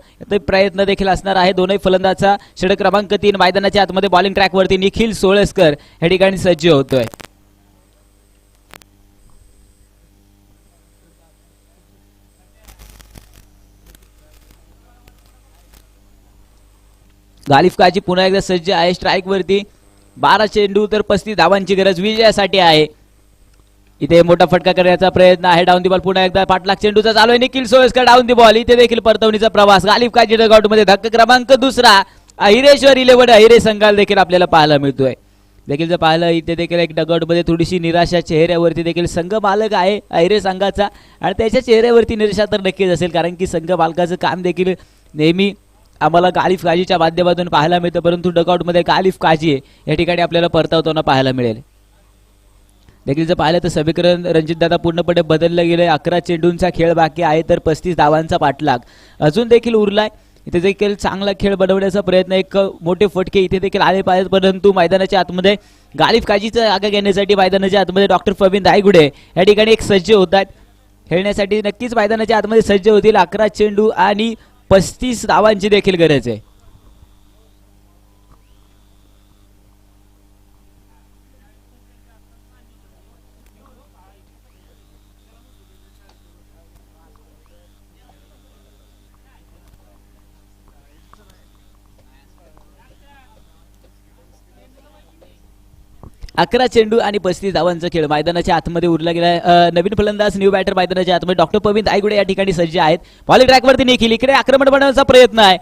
प्रयत्न देखील असणार आहे. दोनही फलंदाजा षटक क्रमांक 3 मैदानाच्या आतमध्ये बॉलिंग ट्रॅक वरती निखिल सोळसकर या ठिकाणी सज्ज होतोय. गालिफ काजी पुन्हा एकदा सज्ज आहे. स्ट्राईक वरती 12 चेंडू तर 35 धावांची गरज विजयासाठी आहे. इथे मोठा फटका करण्याचा प्रयत्न आहे. डाऊन दी बॉल पुन्हा एकदा पाठलाग चेंडूचा चालू आहे. Nikhil Solaskar down the ball. इथे देखील परतवणीचा प्रवास. गालिफ काजी डगआउट मध्ये धक्का क्रमांक 2 अहिरेश्वर 11 अहिरे संघाला देखील आपल्याला पाहायला मिळतोय. देखील जर पाहिलं इथे देखील एक डगआउट मध्ये थोडीशी निराशा चेहऱ्यावरती देखील संघ मालक आहे अहिरे संघाचा आणि त्याच्या चेहऱ्यावरती निराशा तर नक्कीच असेल, कारण की संघ मालकाचं काम देखील नेहमी आम्हाला गालिफ काजीच्या माध्यमातून पाहायला मिळतं, परंतु डगआउट मध्ये गालिफ काजी या ठिकाणी आपल्याला परतवताना पाहायला मिळेल. देखील जर पाहिलं तर समीकरण रणजितदादा पूर्णपणे बदललं गेलंय. 11 चेंडूंचा खेळ बाकी आहे तर 35 धावांचा पाठलाग अजून देखील उरलाय. इथे देखील चांगला खेळ बनवण्याचा प्रयत्न, एक मोठे फटके इथे देखील आले पाहिजेत, परंतु मैदानाच्या आतमध्ये गालिफ काजीचा जागा घेण्यासाठी मैदानाच्या आतमध्ये डॉक्टर प्रवीण धायगुडे या ठिकाणी एक सज्ज होतात. खेळण्यासाठी नक्कीच मैदानाच्या आतमध्ये सज्ज होतील. 11 चेंडू आणि 35 धावांची देखील गरज आहे. अकरा चेंडू आणि 35 धावांचा खेळ मैदानाच्या आतमध्ये उरला गेला. नवीन फलंदाज न्यू बॅटर मैदानाच्या आतमध्ये डॉक्टर प्रवीण धायगुडे या ठिकाणी सज्ज आहेत. बॉलिंग ट्रॅकवरती निखिल इकडे आक्रमण बनवण्याचा प्रयत्न आहे.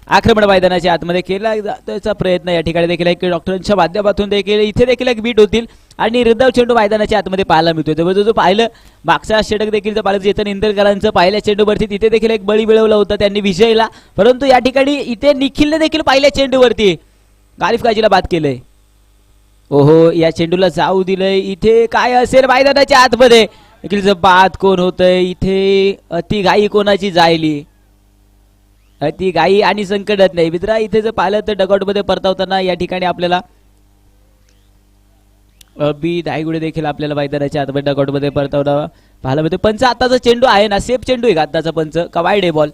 आक्रमण मैदानाच्या आतमध्ये केला त्याचा प्रयत्न या ठिकाणी देखील एक डॉक्टरांच्या माध्यमातून देखील इथे देखील एक बीट होतील आणि रिद्धव चेंडू मैदानाच्या आतमध्ये पाहायला मिळतोय. जवळजवळ पाहिलं मागचा षटक देखील जर पाहिलं चेतन इंदरकरांचं पहिल्या चेंडूवरती तिथे देखील एक बळी मिळवला होता त्यांनी विजयला, परंतु या ठिकाणी इथे निखिलने देखील पहिल्या चेंडूवरती गालिफ काजीला बाद केलंय. ओहो या चेंडूला जाऊ दिलंय. इथे काय असेल मैदानाच्या आतमध्ये देखील बाद कोण होतंय इथे, अति घाई कोणाची जायली, अति घाई आणि संकटात नाही मित्रा. इथे जर पाहिलं तर डगआउट मध्ये परतावताना या ठिकाणी आपल्याला अबी दायगुडे देखील आपल्याला मैदानाच्या आतमध्ये डगआउट मध्ये परतावता पाहायला मिळतो. पंच आताचा चेंडू आहे ना, सेफ चेंडू आहे का आताचा पंच का वाईड आहे बॉल?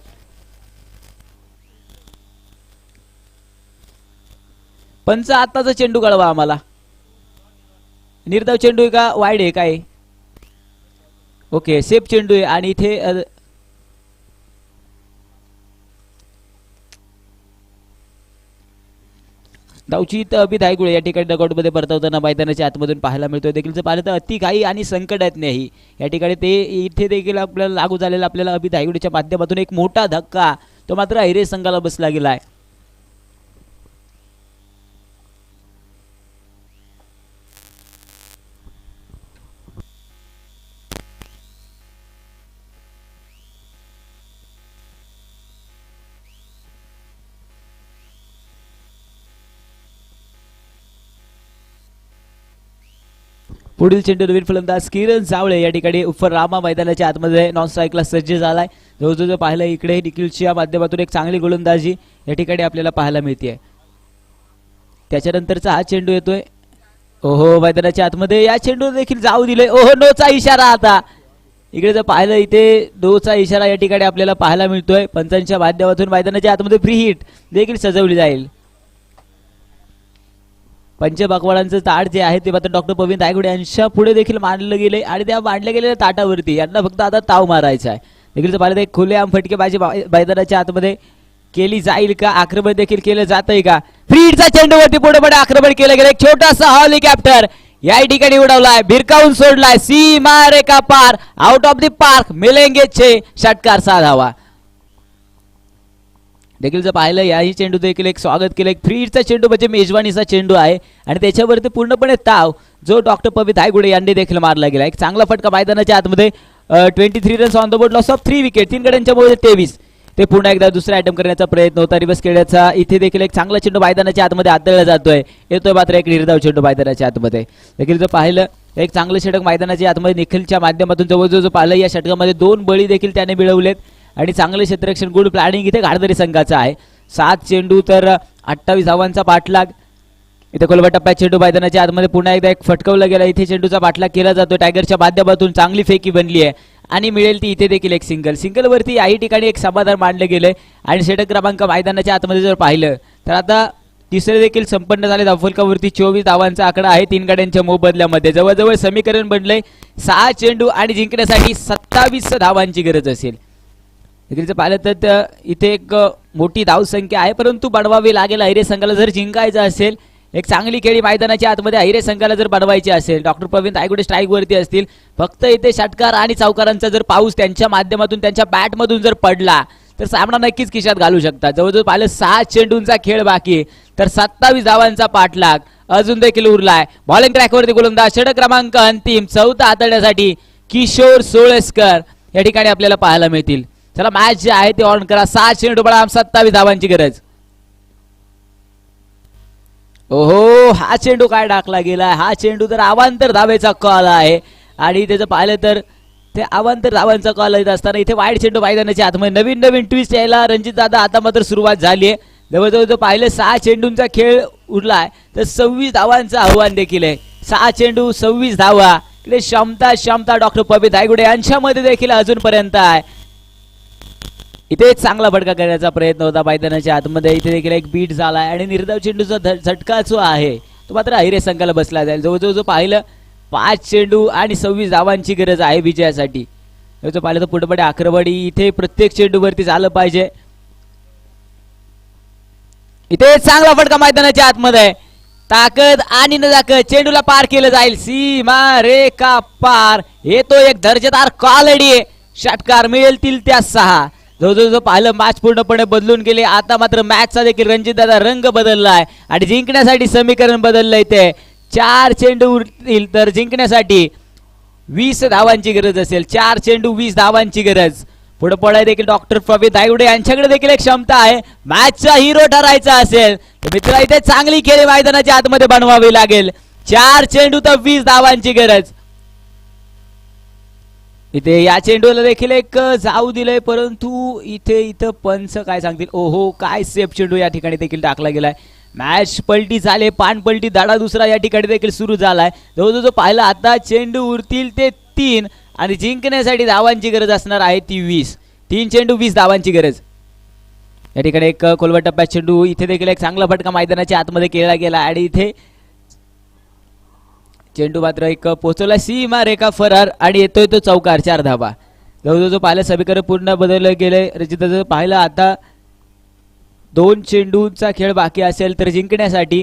पंच आताचा चेंडू कळवा आम्हाला, निर्धाव चेंडू आहे का वाईड आहे काय? ओके सेफ चेंडू आहे आणि इथे धावचीत अबी धायगुळे या ठिकाणी डगआउट मध्ये परतवताना मैदानाच्या आतमधून पाहायला मिळतोय. देखील जर पाहिलं तर अति घाई आणि संकटात नाही या ठिकाणी ते इथे देखील आपल्याला लागू झालेला आपल्याला अबी धायगुडेच्या माध्यमातून एक मोठा धक्का तो मात्र अहिरे संघाला बसला गेलाय. पुढील चेंडू नवीन फलंदाज किरण जावळे या ठिकाणी उफर रामा मैदानाच्या आतमध्ये नॉन स्ट्राईकला सज्ज झालाय. जवळजवळ पाहिलं इकडे निखिलच्या माध्यमातून एक चांगली गोलंदाजी या ठिकाणी आपल्याला पाहायला मिळते. त्याच्यानंतरचा हा चेंडू येतोय ओहो मैदानाच्या आतमध्ये, या चेंडू देखील जाऊ दिले. ओहो नोचा इशारा, आता इकडे जर पाहिलं इथे नोचा इशारा या ठिकाणी आपल्याला पाहायला मिळतोय. पंचांच्या माध्यमातून मैदानाच्या आतमध्ये फ्री हिट देखील सजवली जाईल. पंचबाकवाडांचं ताट जे आहे ते मात्र डॉक्टर प्रवीण धायगुडे यांच्या पुढे देखील मांडलं गेले आणि त्या मांडल्या गेलेल्या ताटावरती यांना फक्त आता ताव मारायचा आहे. देखील पाहिलं एक खुलेआम फटकेबाजी मैदानाच्या आतमध्ये केली जाईल का, आक्रमण देखील केलं जातंय का? फ्रीडचा चेंडूवरती पुढे पुढे आक्रमण केलं गेलं. एक छोटासा हेलिकॉप्टर या ठिकाणी उडवलाय, भिरकावून सोडलाय, सीमा रेखा पार, आउट ऑफ द पार्क, मिलेंगे छे, षटकार साधावा. देखील जर पाहिलं याही चेंडू देखील एक स्वागत केलं. एक फ्रीडचा चेंडू म्हणजे मेजवानीचा चेंडू आहे आणि त्याच्यावरती पूर्णपणे ताव जो डॉक्टर प्रवीण धायगुडे यांनी देखील मारला गेला. एक चांगला फटका मैदानाच्या आतमध्ये 23 runs on the board, loss of 3 wicket, 3 गड्यांच्या मुळे 23. ते पुन्हा एकदा दुसरा अटेम्प्ट करण्याचा प्रयत्न होता रिवर्स खेळण्याचा. इथे देखील एक चांगला चेंडू मैदानाच्या आतमध्ये हाताळला जातोय, येतोय मात्र एक निर्धाव चेंडू मैदानाच्या आतमध्ये. देखील जर पाहिलं एक चांगलं षटक मैदानाच्या आतमध्ये निखिलच्या माध्यमातून जवळजवळ पाहिलं या षटकामध्ये 2 बळी देखील त्याने मिळवलेत आणि चांगले क्षेत्ररक्षण गुड प्लॅनिंग इथे घाडदरी संघाचा आहे. 7 चेंडू तर 28 धावांचा पाठलाग. इथे कोलबा टप्प्यात चेंडू मैदानाच्या आतमध्ये पुन्हा एकदा एक फटकवला गेला. इथे चेंडूचा पाठलाग केला जातो टायगरच्या माध्यमातून, चांगली फेकी बनली आहे आणि मिळेल ती इथे देखील एक सिंगल वरती याही ठिकाणी एक समाधान मांडले गेले. आणि षटक क्रमांक मैदानाच्या आतमध्ये जर पाहिलं तर आता तिसरे देखील संपन्न झाले. धावफलकावरती 24 धावांचा आकडा आहे 3 गड्यांच्या मोबदल्यामध्ये. जवळजवळ समीकरण बनलंय 6 चेंडू आणि जिंकण्यासाठी 27 धावांची गरज असेल. देखील पाहिलं तर इथे एक मोठी धावसंख्या आहे, परंतु बनवावी लागेल अहिरे संघाला जर जिंकायचं असेल. एक चांगली खेळी मैदानाच्या आतमध्ये अहिरे संघाला जर बनवायची असेल. डॉक्टर प्रवीण धायगुडे स्ट्राईक वरती असतील, फक्त इथे षटकार आणि चौकारांचा जर पाऊस त्यांच्या माध्यमातून त्यांच्या बॅटमधून जर पडला तर सामना नक्कीच खिशात घालू शकतात. जवळजवळ पाहिलं 6 चेंडूंचा खेळ बाकी तर 27 धावांचा पाठलाग अजून देखील उरलाय. बॉलिंग ट्रॅकवरती गोलंदाज षटक क्रमांक अंतिम 4था हाताळण्यासाठी किशोर सोळेस्कर या ठिकाणी आपल्याला पाहायला मिळतील. चला मॅच जे आहे ते ऑन करा. 6 चेंडू बळा 27 धावांची गरज. ओहो हा चेंडू काय टाकला गेलाय, हा चेंडू तर अवांतर धावेचा कॉल आहे आणि त्याचं पाहिलं तर ते अवांतर धावांचा कॉल येत असताना इथे वाईड चेंडू मैदानाच्या आतमध्ये नवीन ट्विस्ट यायला रणजित दादा आता मात्र सुरुवात झाली आहे. जवळजवळ पाहिलं 6 चेंडूंचा खेळ उरलाय तर 26 धावांचं आव्हान देखील आहे. 6 चेंडू 26 धावा, क्षमता डॉक्टर प्रवीण धायगुडे यांच्यामध्ये देखील अजूनपर्यंत आहे. इथे एक चांगला फटका करण्याचा प्रयत्न होता मैदानाच्या आतमध्ये. इथे देखील एक बीट झालाय आणि निर्धाव चेंडूचा झटका जो आहे तो मात्र अहिरे संघाला बसला जाईल. जवळजवळ पाहिलं 5 चेंडू आणि 26 धावांची गरज आहे विजयासाठी. पाहिलं तर पुढे आक्रमणी इथे प्रत्येक चेंडूवरती झालं पाहिजे. इथे चांगला फटका मैदानाच्या आतमध्ये, ताकद आणि नजाकत, चेंडूला पार केलं जाईल, सीमा रेखा पार. येतो एक दर्जेदार कॉलडी, षटकार मिळतील त्या 6. जवळजवळ पाहिलं मॅच पूर्णपणे बदलून गेले. आता मात्र मॅचचा देखील रणजितदादा रंग बदललाय आणि जिंकण्यासाठी समीकरण बदललंय. ते 4 चेंडू उरतील तर जिंकण्यासाठी 20 धावांची गरज असेल. 4 चेंडू 20 धावांची गरज. पुढे पळाय देखील डॉक्टर प्रवीण दायगुडे यांच्याकडे देखील एक क्षमता आहे. मॅचचा हिरो ठरायचा असेल तर मित्रा इथे चांगली खेळी मैदानाच्या आतमध्ये बनवावी लागेल. 4 चेंडू तर 20 धावांची गरज. इथे या चेंडूला देखील एक जाऊ दिलंय परंतु इथं पंच काय सांगतील. ओहो काय सेफ चेंडू या ठिकाणी देखील टाकला गेलाय. मॅच पलटी झाले. पान पलटी धडा दुसरा या ठिकाणी देखील सुरू झालाय. जवळजवळ पाहिलं आता चेंडू उरतील ते 3 आणि जिंकण्यासाठी धावांची गरज असणार आहे ती 20. 3 चेंडू 20 धावांची गरज. या ठिकाणी एक खोलवर टप्प्यात चेंडू. इथे देखील एक चांगला फटका मैदानाच्या आतमध्ये केला गेला आणि इथे चेंडू मात्र एक पोहोचवला सीमा रेखा फरार आणि येतोय तो चौकार. 4 धावा. जवळजवळ पाहिलं समीकरण पूर्ण बदललं गेलंय. रचिता पाहिलं आता 2 चेंडूंचा खेळ बाकी असेल तर जिंकण्यासाठी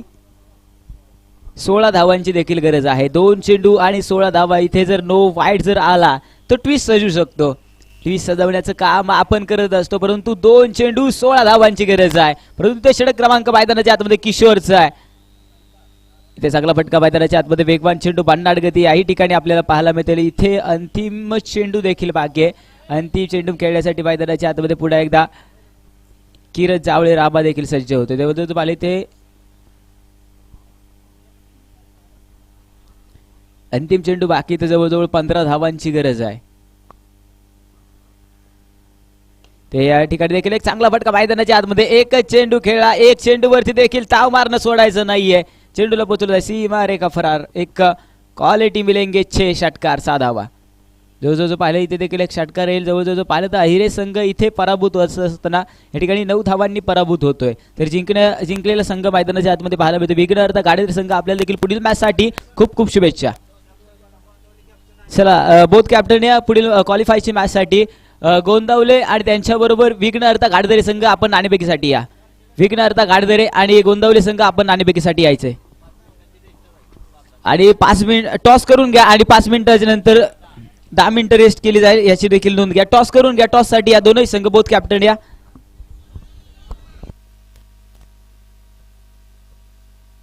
16 धावांची देखील गरज आहे. 2 चेंडू आणि 16 धावा. इथे जर नो वाईट जर आला तर ट्विस्ट सजू शकतो. ट्विस्ट सजवण्याचं काम आपण करत असतो परंतु 2 चेंडू 16 धावांची गरज आहे. परंतु ते षटक क्रमांक मैदानाच्या आतमध्ये किशोरचा आहे. इथे चांगला फटका मैदानाच्या आतमध्ये वेगवान चेंडू भन्नाट गती याही ठिकाणी आपल्याला पाहायला मिळेल. इथे अंतिम चेंडू देखील बाकी आहे. अंतिम चेंडू खेळण्यासाठी मैदानाच्या आतमध्ये पुन्हा एकदा किरण जावळे रामा देखील सज्ज होते. देवदत्त पाले ते अंतिम चेंडू बाकी तर जवळजवळ 15 धावांची गरज आहे. ते या ठिकाणी देखील एक चांगला फटका मैदानाच्या आतमध्ये. एकच चेंडू खेळला. 1 चेंडू वरती देखील ताव मारणं सोडायचं नाहीये. चेंडूला पोचवलं सीमा रेखा फरार. एक क्वालिटी मिलेंगे 6 षटकार 6 धावा. जवळजवळ पाहिलं इथे देखील एक षटकार येईल. जवळजवळ पाहिलं तर अहिरे संघ इथे पराभूत असताना या ठिकाणी 9 धावांनी पराभूत होतोय. तर जिंकलेला संघ मैदानाच्या आतमध्ये पाहायला मिळतो. विघ्नहर्ता गाडेकर संघ आपल्याला देखील पुढील मॅच साठी खूप खूप शुभेच्छा. चला बोथ कॅप्टन या पुढील क्वालिफायची मॅच साठी गोंदावले आणि त्यांच्याबरोबर विघ्नहर्ता गाडदरे संघ आपण नाणेफेकीसाठी या. विघ्नहर्ता गाडदरे आणि गोंदावले संघ आपण नाणेफेकीसाठी यायचंय आणि 5 मिनिट टॉस करून घ्या आणि 5 मिनिटाच्या नंतर 10 मिनिटं रेस्ट केली जाईल याची देखील नोंद घ्या. टॉस करून घ्या. टॉस साठी या दोनही संघ बोथ कॅप्टन या.